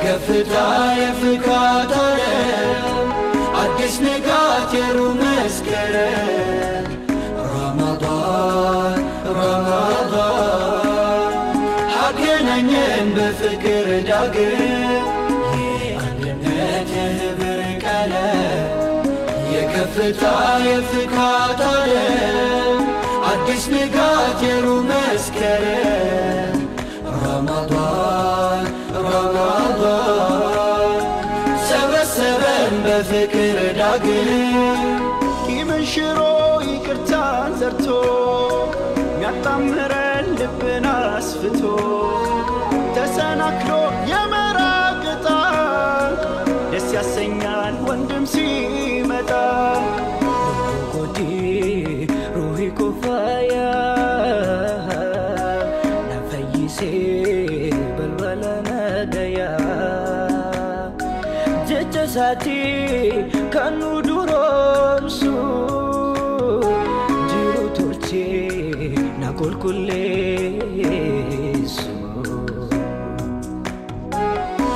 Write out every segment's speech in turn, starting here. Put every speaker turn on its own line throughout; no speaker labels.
የከፍታ የፍካት ዓለም አዲስ ንጋት የሩህ መስከረም ረመዳን ረመዳን አገናኘን በፍቅር ዳግም የአንድነት የህብር ቀለም የከፍታ የፍካት ዓለም አዲስ ንጋት የሩህ መስከረም ረመዳን ረመዳን ሰበሰበን በፍቅር ዳግም ቂምን ሽሮ ይቅርታን ዘርቶ ሚያጣምረን ልብን አስፍቶ ተሰናክሎ የመራቅጣ ደስ ያሰኛል ወንድም ሲመጣ ኮዲ ሩሂ ኩፋያ ነፈይሴ በልበለና ደያ ጀጀሳቲ ከኑ ዱሮምሱ ጅሩ ቶርቼ ናቆልኩሌሱ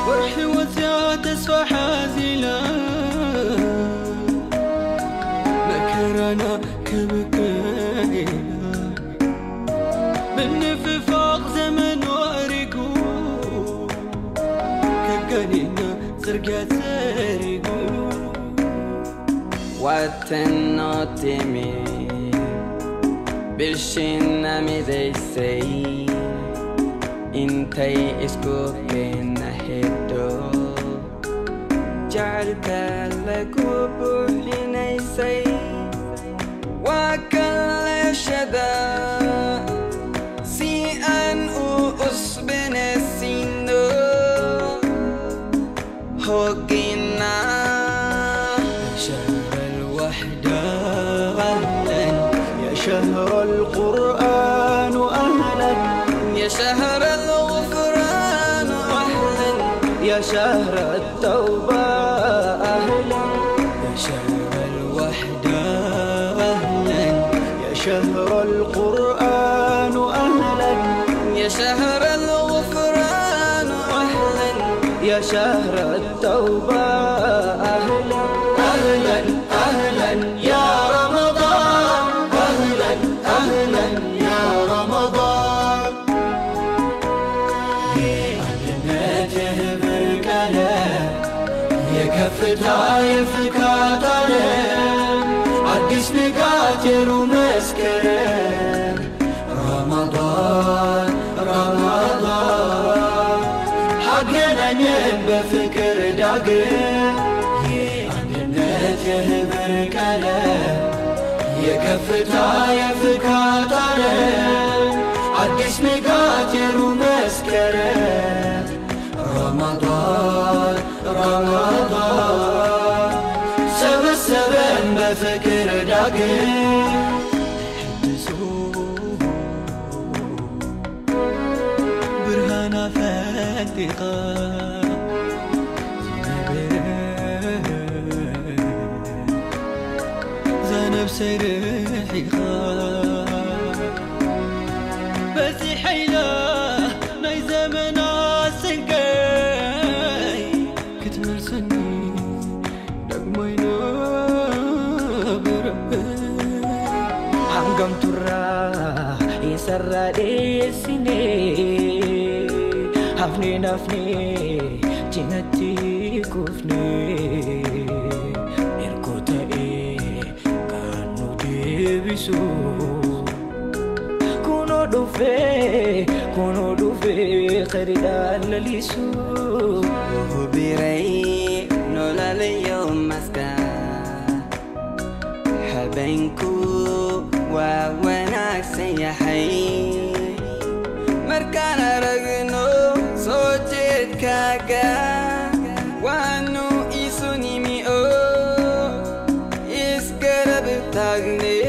ወሕወት ተስፋ ሓዚላ መከራና ከበከይና ብንፍፋቅ ዘመን ወሪጉ ከገኒና ጽርግያት ዘሪጉ
واتنوتيمي بالشنا ميزيسي انتي اسكوبين هيدو جعلك لكو بولينيسي وكل شدا سي ان اصبن السينو هوكينا
شهر القرآن أهلا
يا شهر الغفران أهلا
يا شهر التوبة أهلا
يا شهر الوحدة أهلا
يا شهر القرآن أهلا
يا شهر الغفران أهلا
يا شهر التوبة أهلا أهلا أهلا يا رمضان أهلا أهلا يا رمضان የአንድነት የህብር ቀለም የከፍታ የፍካት ዓለም አዲስ ንጋት የሩህ መስከረም ረመዳን ረመዳን አገናኘን በፍቅር ዳግም የአንድነት የህብር ቀለም የከፍታ የፍካት ዓለም አዲስ ንጋት የሩህ መስከረም ረመዳን ረመዳን ሰበሰበን በፍቅር ዳግም ሕድሱ ብርሃና ፈንጢቃ زنفسي ريحيخا بسي حيلة ناي زمن السنكاي كتمر سني دقمينا بربي حمقم ترى يسرى ديسيني حفني نفني جنتي كفني كونو دوفي خريدان لليسو
وبري نولا اليوم مسكا حبينكو ووناك سيحي مركانا رغنو صوتيت كاكا وانو إيسوني ميو إسكرب تاغني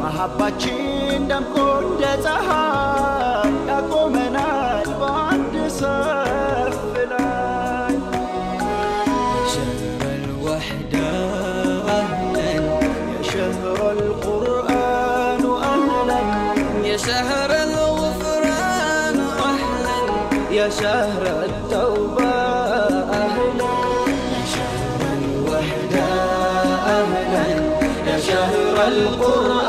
محبتين دم كل ፀሐይ ያቆመናል በአንድ ሰፍ ላይ
شهر الغفران أهلا
يا شهر التوبة أهلا يا شهر الوحدة أهلا يا شهر القرآن